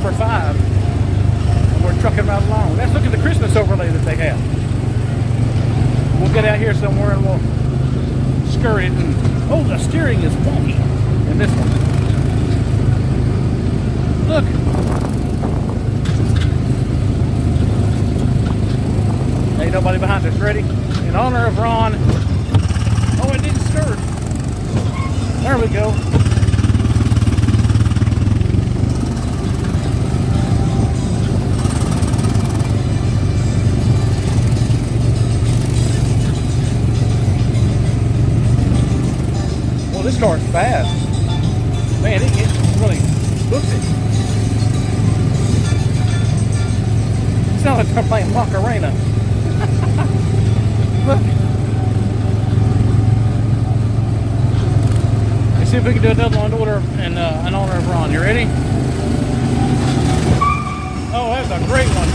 number 5. And we're trucking right along. Let's look at the Christmas overlay that they have. We'll get out here somewhere and we'll skirt it. And, oh, the steering is wonky in this one. Look. Ain't nobody behind us. Ready? In honor of Ron. Oh, it didn't skirt. There we go. Well, this car's fast. Man, it really books it. It sounds like they're playing Macarena. Look. Let's see if we can do another one in honor of Ron. You ready? Oh, that's a great one.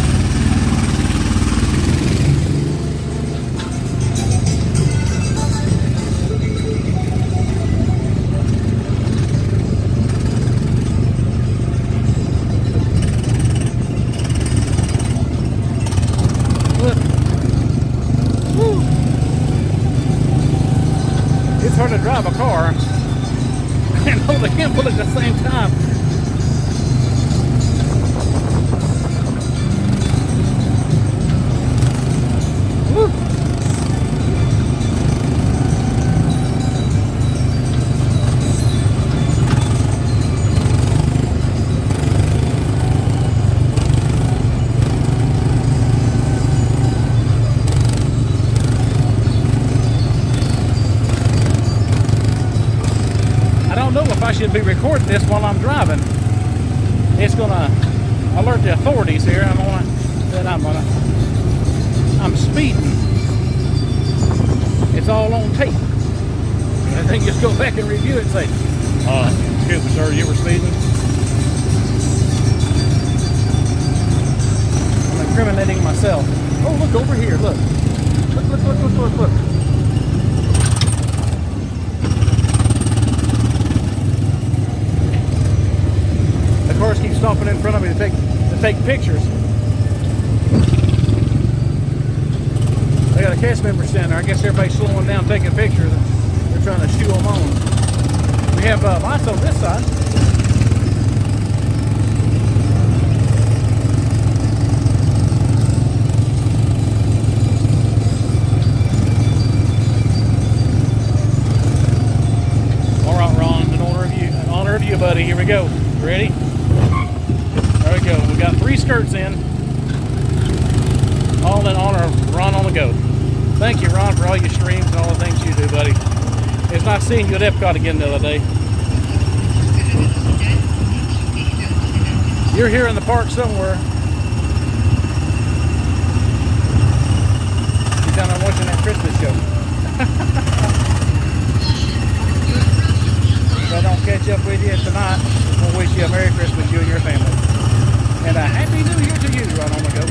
It's hard to drive a car and hold the gimbal at the same time. Woo. I don't know if I should be recording this while I'm driving. It's gonna alert the authorities here. I'm speeding. It's all on tape. I think just go back and review it and say, excuse me, sir, you were speeding. I'm incriminating myself. Oh, look over here, look. Look. Cars keep stopping in front of me to take pictures. They got a cast member standing there. I guess everybody's slowing down, taking pictures. They're trying to shoo them on. We have lights on this side. All right, Ron. In honor of you, buddy. Here we go. Ready? There we go. We got 3 skirts in. All in honor of Ron on the Go. Thank you, Ron, for all your streams and all the things you do, buddy. It's nice seeing you at Epcot again the other day. You're here in the park somewhere. You're down there watching that Christmas show. If I don't catch up with you tonight, we'll wish you a Merry Christmas, you and your family. And a Happy New Year to you, Ron on the Go.